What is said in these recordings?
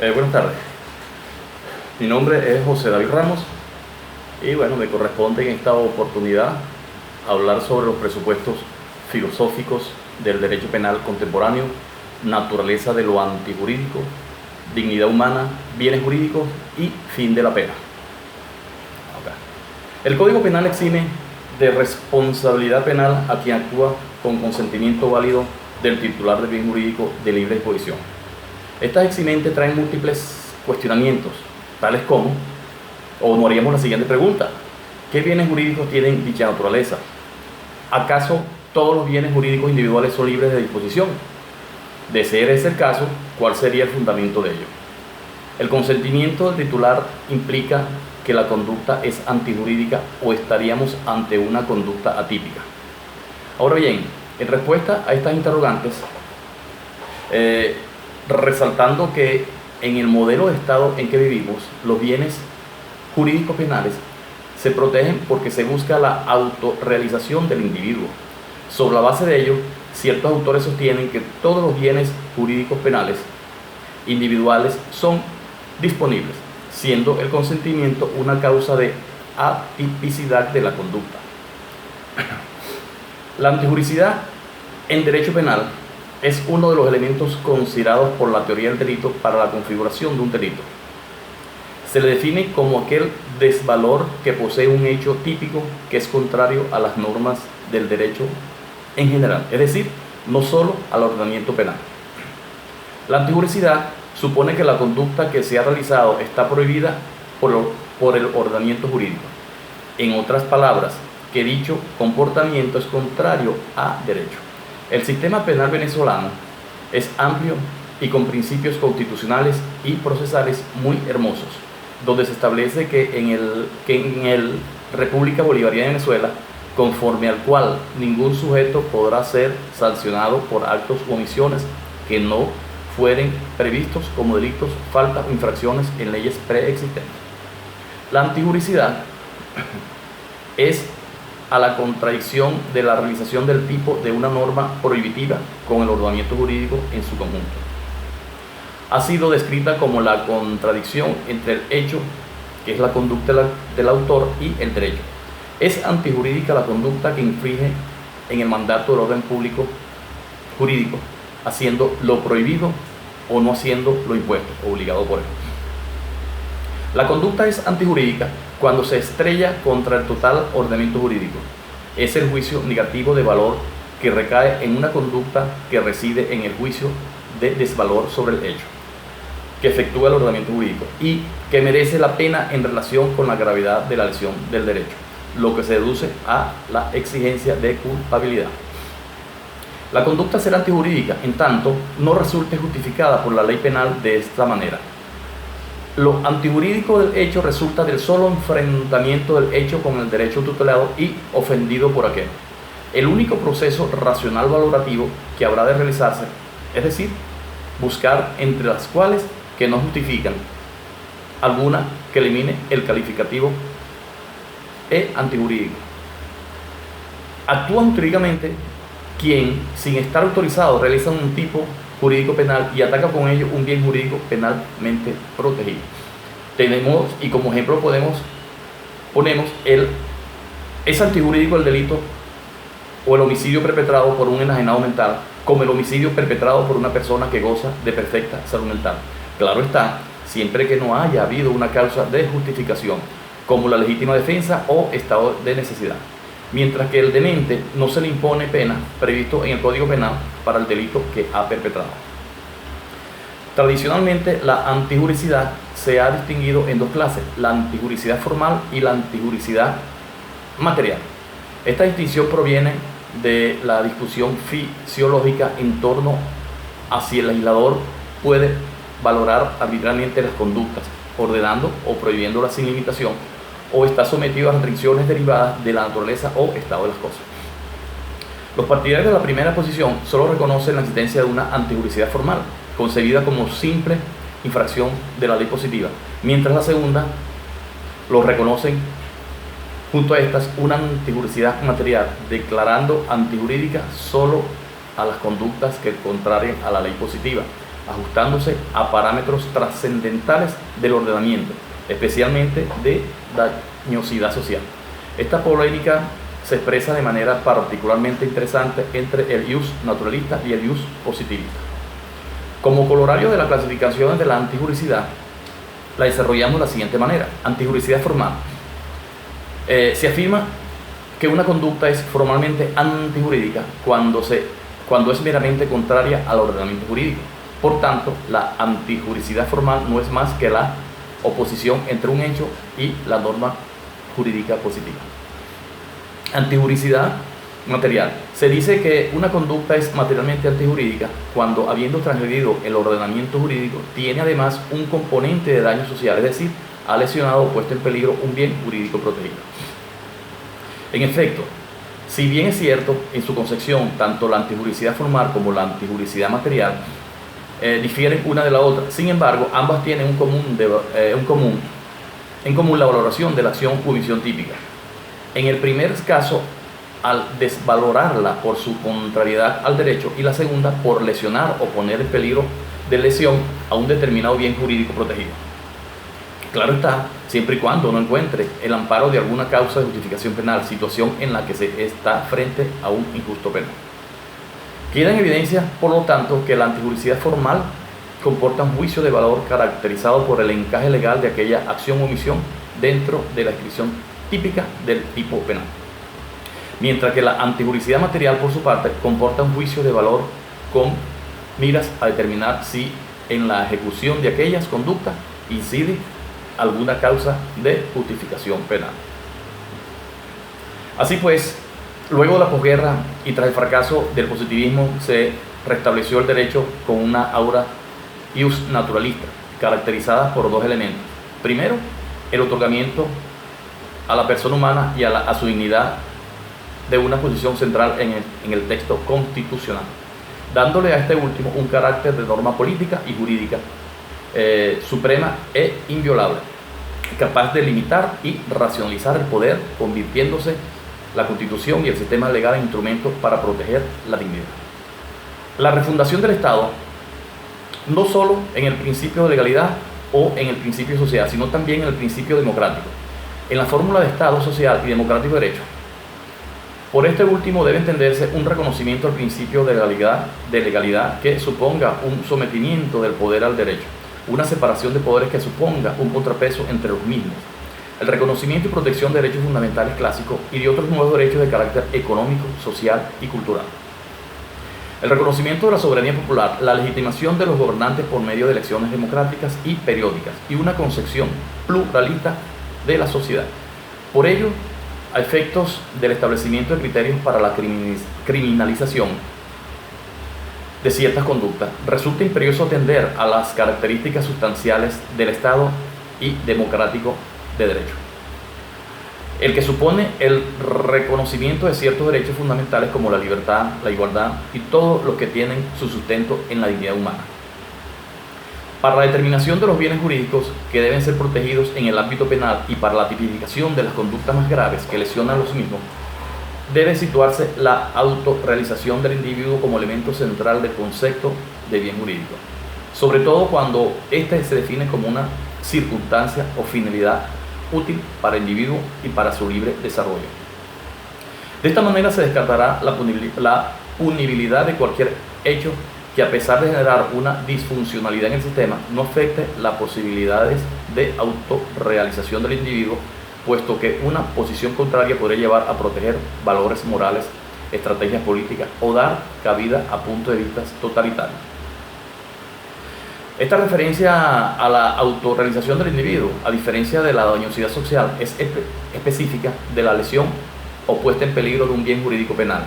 Buenas tardes, mi nombre es José David Ramos y bueno, me corresponde en esta oportunidad hablar sobre los presupuestos filosóficos del derecho penal contemporáneo, naturaleza de lo antijurídico, dignidad humana, bienes jurídicos y fin de la pena. El Código Penal exime de responsabilidad penal a quien actúa con consentimiento válido del titular del bien jurídico de libre disposición. Estas eximentes traen múltiples cuestionamientos, tales como, o nos haríamos la siguiente pregunta: ¿qué bienes jurídicos tienen dicha naturaleza? ¿Acaso todos los bienes jurídicos individuales son libres de disposición? De ser ese el caso, ¿cuál sería el fundamento de ello? ¿El consentimiento del titular implica que la conducta es antijurídica o estaríamos ante una conducta atípica? Ahora bien, en respuesta a estas interrogantes, resaltando que en el modelo de Estado en que vivimos, los bienes jurídicos penales se protegen porque se busca la autorrealización del individuo. Sobre la base de ello, ciertos autores sostienen que todos los bienes jurídicos penales individuales son disponibles, siendo el consentimiento una causa de atipicidad de la conducta. La antijuricidad en derecho penal es uno de los elementos considerados por la teoría del delito para la configuración de un delito. Se le define como aquel desvalor que posee un hecho típico que es contrario a las normas del derecho en general, es decir, no solo al ordenamiento penal. La antijuricidad supone que la conducta que se ha realizado está prohibida por el ordenamiento jurídico. En otras palabras, que dicho comportamiento es contrario a derecho. El sistema penal venezolano es amplio y con principios constitucionales y procesales muy hermosos, donde se establece que en el República Bolivariana de Venezuela, conforme al cual ningún sujeto podrá ser sancionado por actos o omisiones que no fueren previstos como delitos, faltas o infracciones en leyes preexistentes. La antijuricidad es a la contradicción de la realización del tipo de una norma prohibitiva con el ordenamiento jurídico en su conjunto. Ha sido descrita como la contradicción entre el hecho, que es la conducta del autor, y el derecho. Es antijurídica la conducta que infringe en el mandato del orden público jurídico, haciendo lo prohibido o no haciendo lo impuesto, obligado por él. La conducta es antijurídica cuando se estrella contra el total ordenamiento jurídico. Es el juicio negativo de valor que recae en una conducta que reside en el juicio de desvalor sobre el hecho que efectúa el ordenamiento jurídico y que merece la pena en relación con la gravedad de la lesión del derecho, lo que se deduce a la exigencia de culpabilidad. La conducta será antijurídica en tanto no resulte justificada por la ley penal de esta manera. Lo antijurídico del hecho resulta del solo enfrentamiento del hecho con el derecho tutelado y ofendido por aquel. El único proceso racional valorativo que habrá de realizarse, es decir, buscar entre las cuales que no justifican alguna que elimine el calificativo antijurídico. Actúa jurídicamente quien, sin estar autorizado, realiza un tipo jurídico penal y ataca con ello un bien jurídico penalmente protegido. Tenemos, y como ejemplo ponemos es antijurídico el delito o el homicidio perpetrado por un enajenado mental, como el homicidio perpetrado por una persona que goza de perfecta salud mental. Claro está, siempre que no haya habido una causa de justificación, como la legítima defensa o estado de necesidad. Mientras que el demente no se le impone pena previsto en el Código Penal para el delito que ha perpetrado. Tradicionalmente, la antijuricidad se ha distinguido en dos clases: la antijuricidad formal y la antijuricidad material. Esta distinción proviene de la discusión fisiológica en torno a si el legislador puede valorar arbitrariamente las conductas, ordenando o prohibiéndolas sin limitación, o está sometido a restricciones derivadas de la naturaleza o estado de las cosas. Los partidarios de la primera posición solo reconocen la existencia de una antijuricidad formal, concebida como simple infracción de la ley positiva, mientras la segunda lo reconocen junto a estas una antijuricidad material, declarando antijurídica solo a las conductas que contrarien a la ley positiva, ajustándose a parámetros trascendentales del ordenamiento, especialmente de dañosidad social. Esta polémica se expresa de manera particularmente interesante entre el ius naturalista y el ius positivista. Como corolario de la clasificación de la antijuricidad, la desarrollamos de la siguiente manera. Antijuricidad formal. Se afirma que una conducta es formalmente antijurídica cuando es meramente contraria al ordenamiento jurídico. Por tanto, la antijuricidad formal no es más que la oposición entre un hecho y la norma jurídica positiva. Antijuricidad material. Se dice que una conducta es materialmente antijurídica cuando, habiendo transgredido el ordenamiento jurídico, tiene además un componente de daño social, es decir, ha lesionado o puesto en peligro un bien jurídico protegido. En efecto, si bien es cierto, en su concepción, tanto la antijuricidad formal como la antijuricidad material difieren una de la otra, sin embargo, ambas tienen en común la valoración de la acción u omisión típica. En el primer caso, al desvalorarla por su contrariedad al derecho, y la segunda por lesionar o poner en peligro de lesión a un determinado bien jurídico protegido. Claro está, siempre y cuando no encuentre el amparo de alguna causa de justificación penal, situación en la que se está frente a un injusto penal. Queda en evidencia, por lo tanto, que la antijuricidad formal comporta un juicio de valor caracterizado por el encaje legal de aquella acción o omisión dentro de la inscripción típica del tipo penal. Mientras que la antijuricidad material, por su parte, comporta un juicio de valor con miras a determinar si en la ejecución de aquellas conductas incide alguna causa de justificación penal. Así pues, luego de la posguerra y tras el fracaso del positivismo, se restableció el derecho con una aura ius naturalista, caracterizada por dos elementos. Primero, el otorgamiento a la persona humana y a su dignidad de una posición central en el texto constitucional, dándole a este último un carácter de norma política y jurídica suprema e inviolable, capaz de limitar y racionalizar el poder, convirtiéndose la Constitución y el sistema legal en instrumentos para proteger la dignidad. La refundación del Estado, no solo en el principio de legalidad o en el principio de sociedad, sino también en el principio democrático, en la fórmula de Estado social y democrático de derecho. Por este último debe entenderse un reconocimiento al principio de legalidad que suponga un sometimiento del poder al derecho, una separación de poderes que suponga un contrapeso entre los mismos, el reconocimiento y protección de derechos fundamentales clásicos y de otros nuevos derechos de carácter económico, social y cultural. El reconocimiento de la soberanía popular, la legitimación de los gobernantes por medio de elecciones democráticas y periódicas y una concepción pluralista de la sociedad. Por ello, a efectos del establecimiento de criterios para la criminalización de ciertas conductas, resulta imperioso atender a las características sustanciales del Estado y democrático de derecho, el que supone el reconocimiento de ciertos derechos fundamentales como la libertad, la igualdad y todos los que tienen su sustento en la dignidad humana. Para la determinación de los bienes jurídicos que deben ser protegidos en el ámbito penal y para la tipificación de las conductas más graves que lesionan los mismos, debe situarse la autorrealización del individuo como elemento central del concepto de bien jurídico, sobre todo cuando éste se define como una circunstancia o finalidad útil para el individuo y para su libre desarrollo. De esta manera se descartará la punibilidad de cualquier hecho que, a pesar de generar una disfuncionalidad en el sistema, no afecte las posibilidades de autorrealización del individuo, puesto que una posición contraria podría llevar a proteger valores morales, estrategias políticas o dar cabida a puntos de vista totalitarios. Esta referencia a la autorrealización del individuo, a diferencia de la dañosidad social, es específica de la lesión o puesta en peligro de un bien jurídico penal,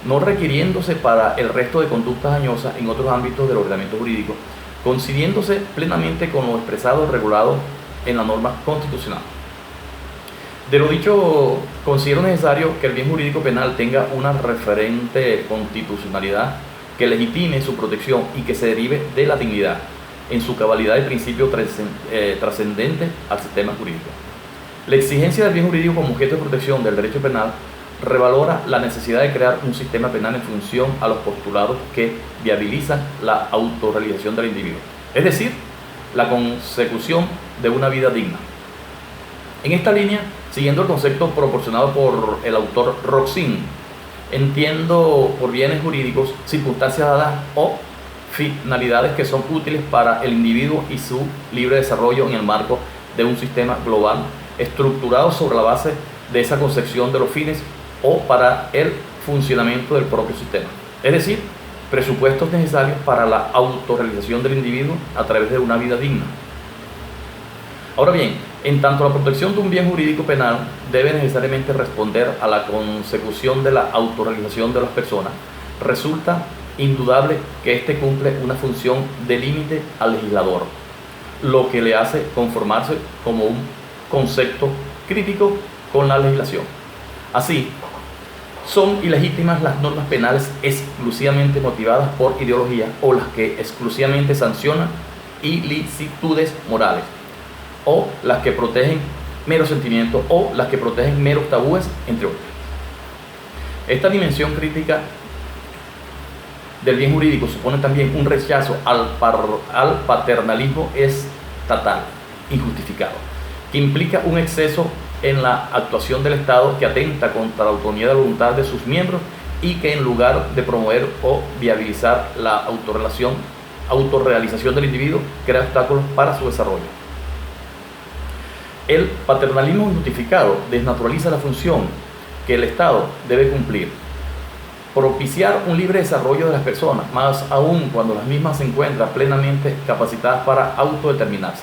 no requiriéndose para el resto de conductas dañosas en otros ámbitos del ordenamiento jurídico, coincidiéndose plenamente con lo expresado y regulado en la norma constitucional. De lo dicho, considero necesario que el bien jurídico penal tenga una referente constitucionalidad que legitime su protección y que se derive de la dignidad, en su cabalidad de principio trascendente al sistema jurídico. La exigencia del bien jurídico como objeto de protección del derecho penal revalora la necesidad de crear un sistema penal en función a los postulados que viabilizan la autorrealización del individuo, es decir, la consecución de una vida digna. En esta línea, siguiendo el concepto proporcionado por el autor Roxin, entiendo por bienes jurídicos circunstancias dadas o finalidades que son útiles para el individuo y su libre desarrollo en el marco de un sistema global estructurado sobre la base de esa concepción de los fines o para el funcionamiento del propio sistema, es decir, presupuestos necesarios para la autorrealización del individuo a través de una vida digna. Ahora bien, en tanto la protección de un bien jurídico penal debe necesariamente responder a la consecución de la autorrealización de las personas, resulta indudable que éste cumple una función de límite al legislador, lo que le hace conformarse como un concepto crítico con la legislación. Así, son ilegítimas las normas penales exclusivamente motivadas por ideología o las que exclusivamente sancionan ilicitudes morales, o las que protegen meros sentimientos o las que protegen meros tabúes, entre otros. Esta dimensión crítica del bien jurídico supone también un rechazo al paternalismo estatal injustificado, que implica un exceso en la actuación del Estado que atenta contra la autonomía de la voluntad de sus miembros y que en lugar de promover o viabilizar la autorrealización del individuo, crea obstáculos para su desarrollo. El paternalismo injustificado desnaturaliza la función que el Estado debe cumplir: propiciar un libre desarrollo de las personas, más aún cuando las mismas se encuentran plenamente capacitadas para autodeterminarse.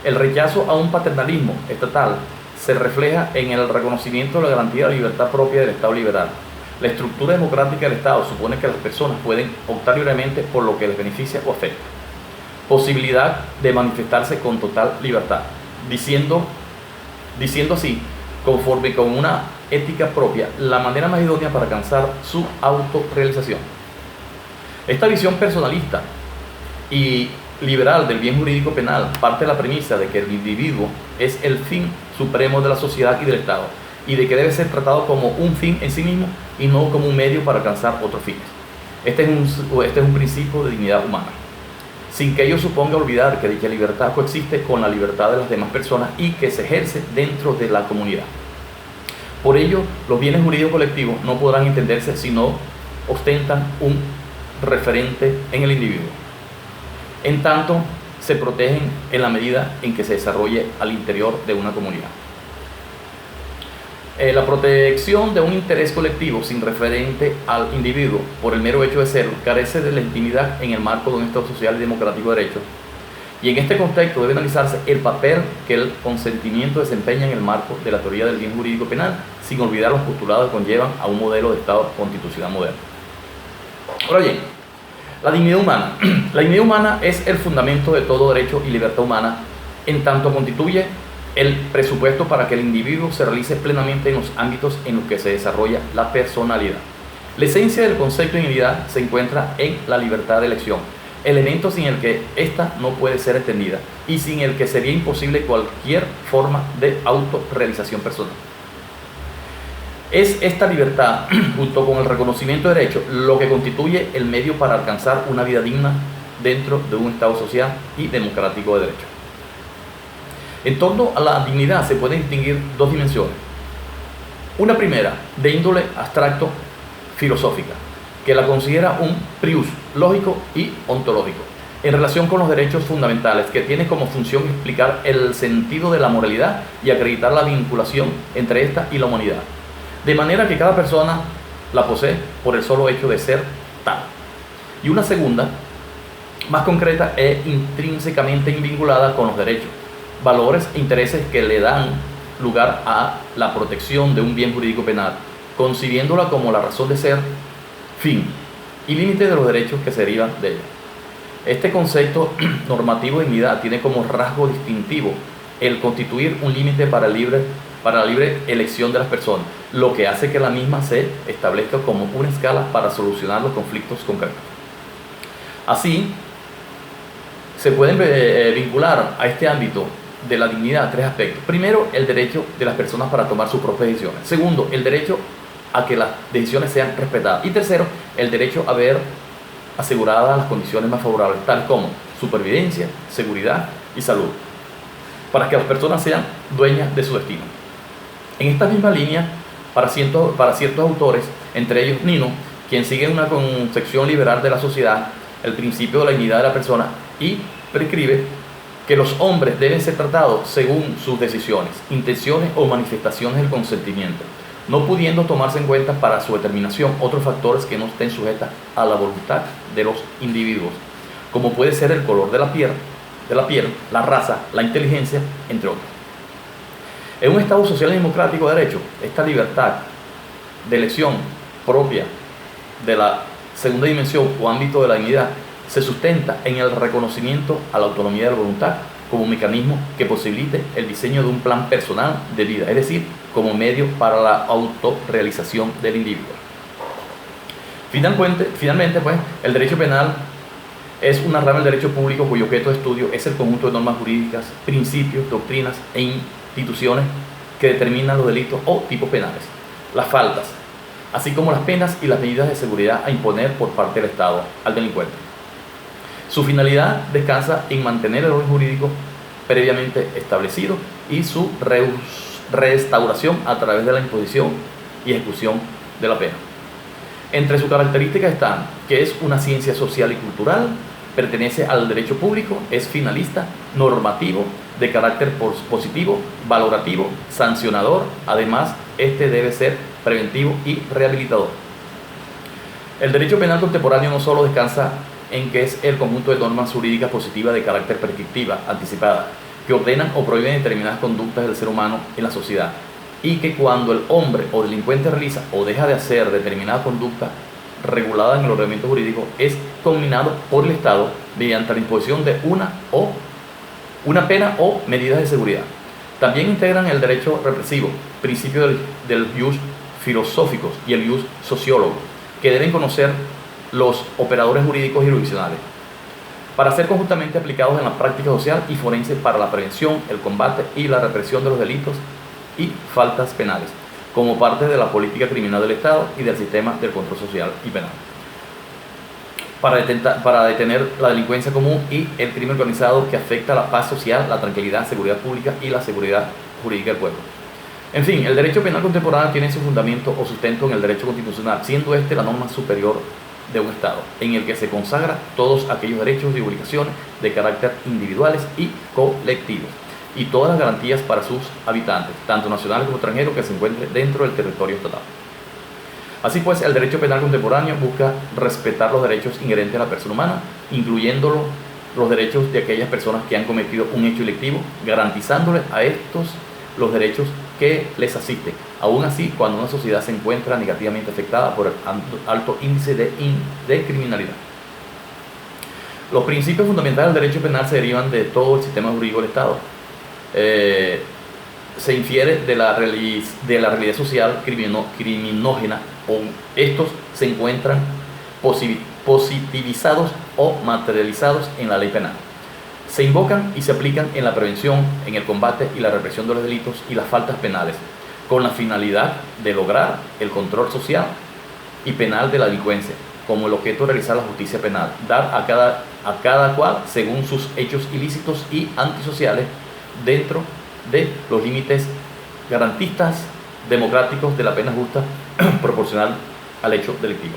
El rechazo a un paternalismo estatal se refleja en el reconocimiento de la garantía de la libertad propia del Estado liberal. La estructura democrática del Estado supone que las personas pueden optar libremente por lo que les beneficia o afecta. Posibilidad de manifestarse con total libertad, diciendo así, conforme con una ética propia, la manera más idónea para alcanzar su autorrealización. Esta visión personalista y liberal del bien jurídico penal parte de la premisa de que el individuo es el fin supremo de la sociedad y del Estado, y de que debe ser tratado como un fin en sí mismo y no como un medio para alcanzar otros fines. Este es un principio de dignidad humana, sin que ello suponga olvidar que dicha libertad coexiste con la libertad de las demás personas y que se ejerce dentro de la comunidad. Por ello, los bienes jurídicos colectivos no podrán entenderse si no ostentan un referente en el individuo. En tanto, se protegen en la medida en que se desarrolle al interior de una comunidad. La protección de un interés colectivo sin referente al individuo por el mero hecho de serlo carece de legitimidad en el marco de un Estado social y democrático de derecho, y en este contexto debe analizarse el papel que el consentimiento desempeña en el marco de la teoría del bien jurídico penal, sin olvidar los postulados que conllevan a un modelo de Estado constitucional moderno. Ahora bien, la dignidad humana. La dignidad humana es el fundamento de todo derecho y libertad humana, en tanto constituye el presupuesto para que el individuo se realice plenamente en los ámbitos en los que se desarrolla la personalidad. La esencia del concepto de dignidad se encuentra en la libertad de elección, elemento sin el que ésta no puede ser entendida y sin el que sería imposible cualquier forma de autorrealización personal. Es esta libertad, junto con el reconocimiento de derechos, lo que constituye el medio para alcanzar una vida digna dentro de un Estado social y democrático de derecho. En torno a la dignidad se pueden distinguir dos dimensiones. Una primera, de índole abstracto filosófica, que la considera un prius lógico y ontológico, en relación con los derechos fundamentales, que tiene como función explicar el sentido de la moralidad y acreditar la vinculación entre esta y la humanidad, de manera que cada persona la posee por el solo hecho de ser tal. Y una segunda, más concreta e intrínsecamente vinculada con los derechos, valores e intereses que le dan lugar a la protección de un bien jurídico penal, concibiéndola como la razón de ser, fin y límite de los derechos que se derivan de ella. Este concepto normativo de dignidad tiene como rasgo distintivo el constituir un límite para la libre elección de las personas, lo que hace que la misma se establezca como una escala para solucionar los conflictos concretos. Así, se pueden vincular a este ámbito de la dignidad tres aspectos. Primero, el derecho de las personas para tomar sus propias decisiones. Segundo, el derecho a que las decisiones sean respetadas. Y tercero, el derecho a ver aseguradas las condiciones más favorables, tal como supervivencia, seguridad y salud, para que las personas sean dueñas de su destino. En esta misma línea, para ciertos autores, entre ellos Nino, quien sigue una concepción liberal de la sociedad, el principio de la dignidad de la persona, y prescribe que los hombres deben ser tratados según sus decisiones, intenciones o manifestaciones del consentimiento, no pudiendo tomarse en cuenta para su determinación otros factores que no estén sujetos a la voluntad de los individuos, como puede ser el color de la piel, la raza, la inteligencia, entre otros. En un Estado social y democrático de derecho, esta libertad de elección propia de la segunda dimensión o ámbito de la dignidad se sustenta en el reconocimiento a la autonomía de la voluntad como un mecanismo que posibilite el diseño de un plan personal de vida, es decir, como medio para la autorrealización del individuo. Finalmente, pues, el derecho penal es una rama del derecho público cuyo objeto de estudio es el conjunto de normas jurídicas, principios, doctrinas e instituciones que determinan los delitos o tipos penales, las faltas, así como las penas y las medidas de seguridad a imponer por parte del Estado al delincuente. Su finalidad descansa en mantener el orden jurídico previamente establecido y su restauración a través de la imposición y ejecución de la pena. Entre sus características están que es una ciencia social y cultural, pertenece al derecho público, es finalista, normativo, de carácter positivo, valorativo, sancionador. Además, este debe ser preventivo y rehabilitador. El derecho penal contemporáneo no solo descansa en que es el conjunto de normas jurídicas positivas de carácter prescriptiva, anticipada, que ordenan o prohíben determinadas conductas del ser humano en la sociedad, y que cuando el hombre o delincuente realiza o deja de hacer determinada conducta regulada en el ordenamiento jurídico, es conminado por el Estado mediante la imposición de una pena o medidas de seguridad. También integran el derecho represivo, principio del jus filosóficos y el jus sociólogo, que deben conocer los operadores jurídicos y jurisdiccionales, para ser conjuntamente aplicados en la práctica social y forense para la prevención, el combate y la represión de los delitos y faltas penales, como parte de la política criminal del Estado y del sistema del control social y penal, para detener la delincuencia común y el crimen organizado que afecta la paz social, la tranquilidad, seguridad pública y la seguridad jurídica del pueblo. En fin, el derecho penal contemporáneo tiene su fundamento o sustento en el derecho constitucional, siendo este la norma superior de un Estado, en el que se consagra todos aquellos derechos y obligaciones de carácter individuales y colectivos, y todas las garantías para sus habitantes, tanto nacionales como extranjeros, que se encuentren dentro del territorio estatal. Así pues, el derecho penal contemporáneo busca respetar los derechos inherentes a la persona humana, incluyendo los derechos de aquellas personas que han cometido un hecho delictivo, garantizándoles a estos los derechos que les asisten, aún así cuando una sociedad se encuentra negativamente afectada por el alto índice de criminalidad. Los principios fundamentales del derecho penal se derivan de todo el sistema jurídico del Estado. Se infiere de la realidad social criminógena, o estos se encuentran positivizados o materializados en la ley penal. Se invocan y se aplican en la prevención, en el combate y la represión de los delitos y las faltas penales, con la finalidad de lograr el control social y penal de la delincuencia, como el objeto de realizar la justicia penal, dar a cada cual según sus hechos ilícitos y antisociales dentro de los límites garantistas democráticos de la pena justa proporcional al hecho delictivo.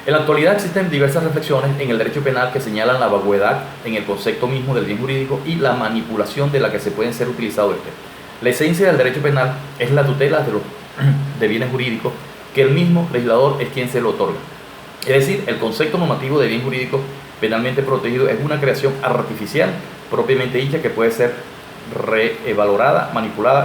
En la actualidad existen diversas reflexiones en el derecho penal que señalan la vaguedad en el concepto mismo del bien jurídico y la manipulación de la que se pueden ser utilizados este. La esencia del derecho penal es la tutela de bienes jurídicos, que el mismo legislador es quien se lo otorga. Es decir, el concepto normativo de bien jurídico penalmente protegido es una creación artificial propiamente dicha que puede ser revalorada, manipulada